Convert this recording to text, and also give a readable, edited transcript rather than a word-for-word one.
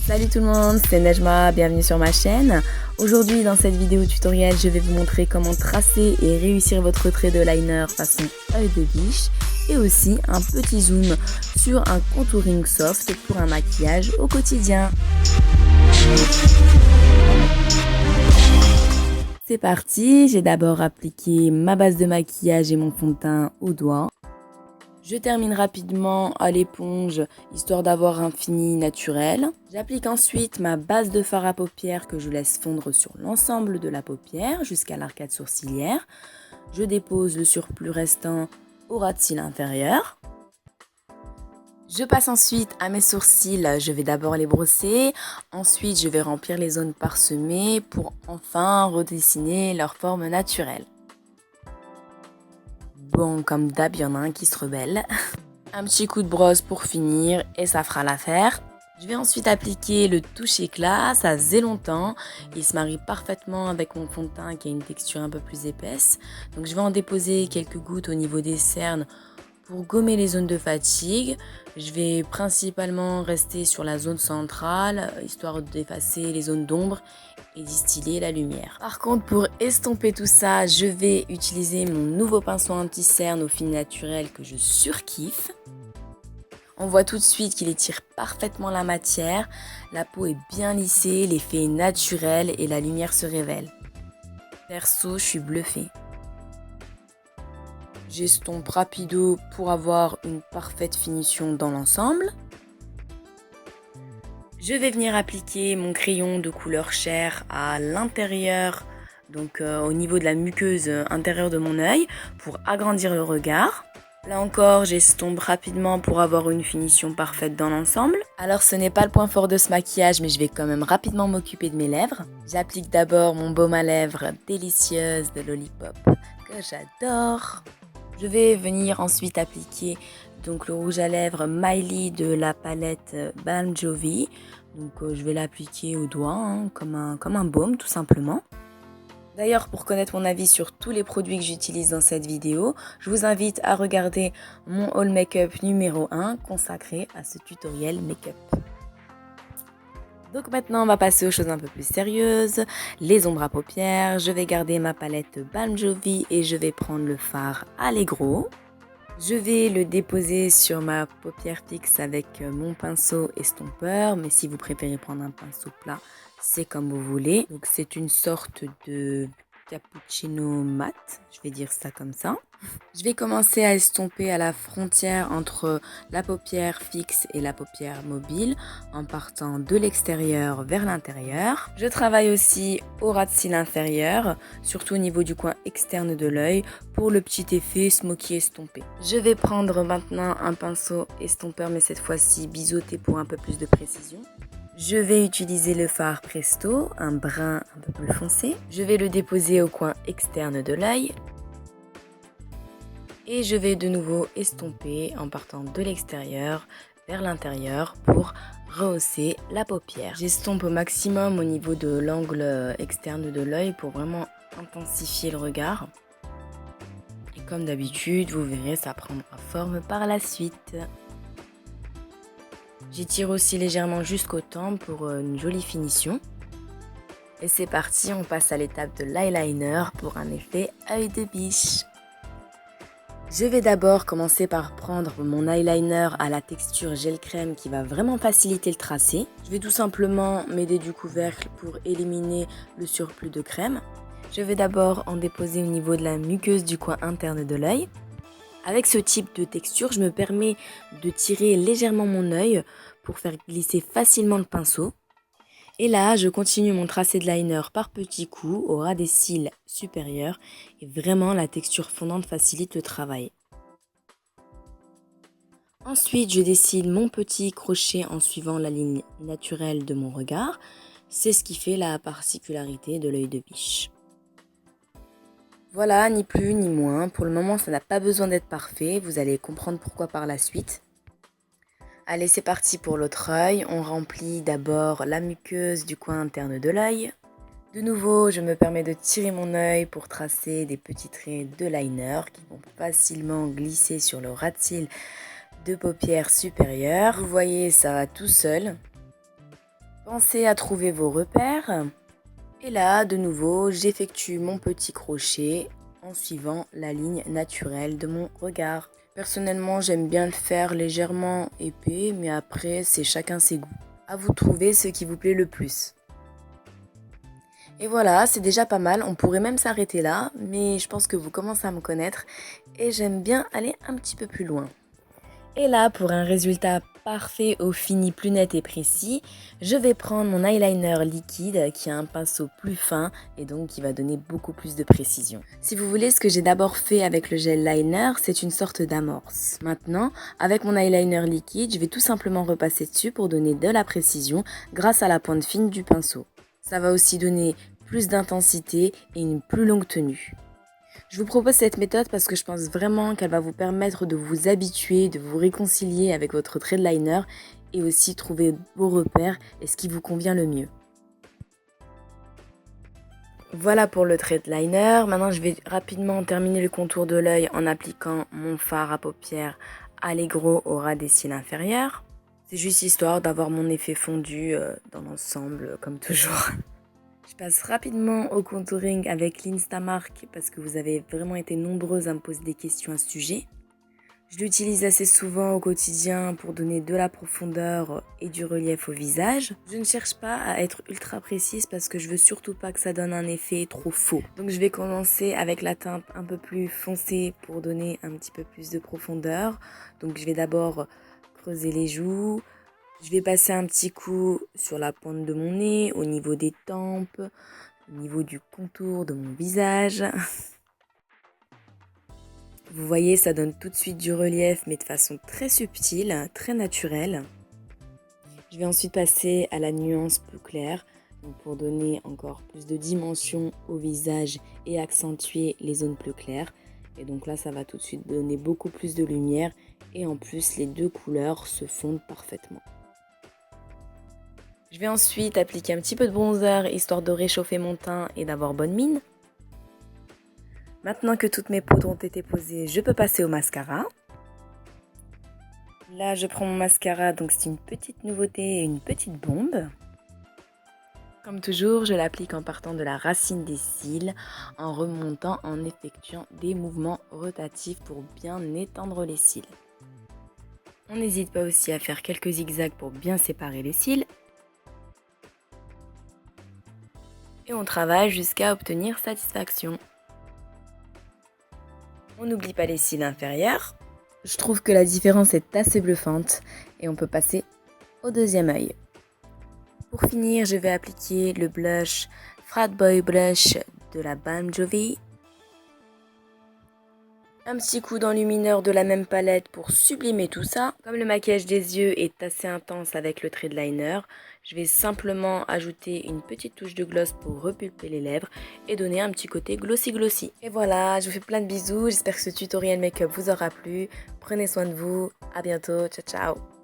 Salut tout le monde, c'est Nejma, bienvenue sur ma chaîne. Aujourd'hui dans cette vidéo tutoriel, je vais vous montrer comment tracer et réussir votre trait de liner façon œil de biche et aussi un petit zoom sur un contouring soft pour un maquillage au quotidien. C'est parti, j'ai d'abord appliqué ma base de maquillage et mon fond de teint au doigt. Je termine rapidement à l'éponge, histoire d'avoir un fini naturel. J'applique ensuite ma base de fard à paupières que je laisse fondre sur l'ensemble de la paupière jusqu'à l'arcade sourcilière. Je dépose le surplus restant au ras de cils inférieur. Je passe ensuite à mes sourcils, je vais d'abord les brosser, ensuite je vais remplir les zones parsemées pour enfin redessiner leur forme naturelle. Bon, comme d'hab, il y en a un qui se rebelle. Un petit coup de brosse pour finir et ça fera l'affaire. Je vais ensuite appliquer le touche éclat, ça faisait longtemps. Il se marie parfaitement avec mon fond de teint qui a une texture un peu plus épaisse. Donc je vais en déposer quelques gouttes au niveau des cernes pour gommer les zones de fatigue. Je vais principalement rester sur la zone centrale, histoire d'effacer les zones d'ombre et distiller la lumière. Par contre, pour estomper tout ça, je vais utiliser mon nouveau pinceau anti-cerne au fil naturel que je surkiffe. On voit tout de suite qu'il étire parfaitement la matière, la peau est bien lissée, l'effet est naturel et la lumière se révèle. Perso, je suis bluffée. J'estompe rapido pour avoir une parfaite finition dans l'ensemble. Je vais venir appliquer mon crayon de couleur chair à l'intérieur, donc au niveau de la muqueuse intérieure de mon œil pour agrandir le regard. Là encore, j'estompe rapidement pour avoir une finition parfaite dans l'ensemble. Alors ce n'est pas le point fort de ce maquillage, mais je vais quand même rapidement m'occuper de mes lèvres. J'applique d'abord mon baume à lèvres délicieuse de Lollipop que j'adore. Je vais venir ensuite appliquer donc le rouge à lèvres Miley de la palette Balm Jovi. Donc je vais l'appliquer au doigt comme un baume tout simplement. D'ailleurs, pour connaître mon avis sur tous les produits que j'utilise dans cette vidéo, je vous invite à regarder mon haul make-up numéro 1 consacré à ce tutoriel make-up. Donc maintenant, on va passer aux choses un peu plus sérieuses, les ombres à paupières. Je vais garder ma palette Balm Jovi et je vais prendre le fard Allegro. Je vais le déposer sur ma paupière fixe avec mon pinceau estompeur, mais si vous préférez prendre un pinceau plat, c'est comme vous voulez. Donc c'est une sorte de cappuccino mat, je vais dire ça comme ça. Je vais commencer à estomper à la frontière entre la paupière fixe et la paupière mobile en partant de l'extérieur vers l'intérieur. Je travaille aussi au ras de cils inférieur, surtout au niveau du coin externe de l'œil pour le petit effet smoky estompé. Je vais prendre maintenant un pinceau estompeur mais cette fois-ci biseauté pour un peu plus de précision. Je vais utiliser le fard Presto, un brun un peu plus foncé. Je vais le déposer au coin externe de l'œil. Et je vais de nouveau estomper en partant de l'extérieur vers l'intérieur pour rehausser la paupière. J'estompe au maximum au niveau de l'angle externe de l'œil pour vraiment intensifier le regard. Et comme d'habitude, vous verrez, ça prendra forme par la suite. J'étire aussi légèrement jusqu'aux tempes pour une jolie finition. Et c'est parti, on passe à l'étape de l'eyeliner pour un effet œil de biche. Je vais d'abord commencer par prendre mon eyeliner à la texture gel crème qui va vraiment faciliter le tracé. Je vais tout simplement m'aider du couvercle pour éliminer le surplus de crème. Je vais d'abord en déposer au niveau de la muqueuse du coin interne de l'œil. Avec ce type de texture, je me permets de tirer légèrement mon œil pour faire glisser facilement le pinceau. Et là, je continue mon tracé de liner par petits coups au ras des cils supérieurs et vraiment la texture fondante facilite le travail. Ensuite, je dessine mon petit crochet en suivant la ligne naturelle de mon regard. C'est ce qui fait la particularité de l'œil de biche. Voilà, ni plus ni moins. Pour le moment, ça n'a pas besoin d'être parfait. Vous allez comprendre pourquoi par la suite. Allez, c'est parti pour l'autre œil. On remplit d'abord la muqueuse du coin interne de l'œil. De nouveau, je me permets de tirer mon œil pour tracer des petits traits de liner qui vont facilement glisser sur le ras de cils de paupières supérieures. Vous voyez, ça va tout seul. Pensez à trouver vos repères. Et là, de nouveau, j'effectue mon petit crochet en suivant la ligne naturelle de mon regard. Personnellement, j'aime bien le faire légèrement épais, mais après, c'est chacun ses goûts. À vous de trouver ce qui vous plaît le plus. Et voilà, c'est déjà pas mal, on pourrait même s'arrêter là, mais je pense que vous commencez à me connaître et j'aime bien aller un petit peu plus loin. Et là, pour un résultat parfait au fini plus net et précis, je vais prendre mon eyeliner liquide qui a un pinceau plus fin et donc qui va donner beaucoup plus de précision. Si vous voulez, ce que j'ai d'abord fait avec le gel liner, c'est une sorte d'amorce. Maintenant, avec mon eyeliner liquide, je vais tout simplement repasser dessus pour donner de la précision grâce à la pointe fine du pinceau. Ça va aussi donner plus d'intensité et une plus longue tenue. Je vous propose cette méthode parce que je pense vraiment qu'elle va vous permettre de vous habituer, de vous réconcilier avec votre trait de liner et aussi trouver vos repères et ce qui vous convient le mieux. Voilà pour le trait de liner. Maintenant, je vais rapidement terminer le contour de l'œil en appliquant mon fard à paupières Allegro au ras des cils inférieurs. C'est juste histoire d'avoir mon effet fondu dans l'ensemble, comme toujours. Je passe rapidement au contouring avec l'Instamark parce que vous avez vraiment été nombreuses à me poser des questions à ce sujet. Je l'utilise assez souvent au quotidien pour donner de la profondeur et du relief au visage. Je ne cherche pas à être ultra précise parce que je veux surtout pas que ça donne un effet trop faux. Donc je vais commencer avec la teinte un peu plus foncée pour donner un petit peu plus de profondeur. Donc je vais d'abord creuser les joues. Je vais passer un petit coup sur la pointe de mon nez, au niveau des tempes, au niveau du contour de mon visage. Vous voyez, ça donne tout de suite du relief, mais de façon très subtile, très naturelle. Je vais ensuite passer à la nuance plus claire, pour donner encore plus de dimension au visage et accentuer les zones plus claires. Et donc là, ça va tout de suite donner beaucoup plus de lumière et en plus, les deux couleurs se fondent parfaitement. Je vais ensuite appliquer un petit peu de bronzer histoire de réchauffer mon teint et d'avoir bonne mine. Maintenant que toutes mes poudres ont été posées, je peux passer au mascara. Là, je prends mon mascara, donc c'est une petite nouveauté et une petite bombe. Comme toujours, je l'applique en partant de la racine des cils, en remontant, en effectuant des mouvements rotatifs pour bien étendre les cils. On n'hésite pas aussi à faire quelques zigzags pour bien séparer les cils. Et on travaille jusqu'à obtenir satisfaction. On n'oublie pas les cils inférieurs. Je trouve que la différence est assez bluffante et on peut passer au deuxième œil. Pour finir, je vais appliquer le blush Frat Boy Blush de la Balm Jovi. Un petit coup d'enlumineur de la même palette pour sublimer tout ça. Comme le maquillage des yeux est assez intense avec le trait de liner, je vais simplement ajouter une petite touche de gloss pour repulper les lèvres et donner un petit côté glossy. Et voilà, je vous fais plein de bisous, j'espère que ce tutoriel make-up vous aura plu. Prenez soin de vous, à bientôt, ciao ciao.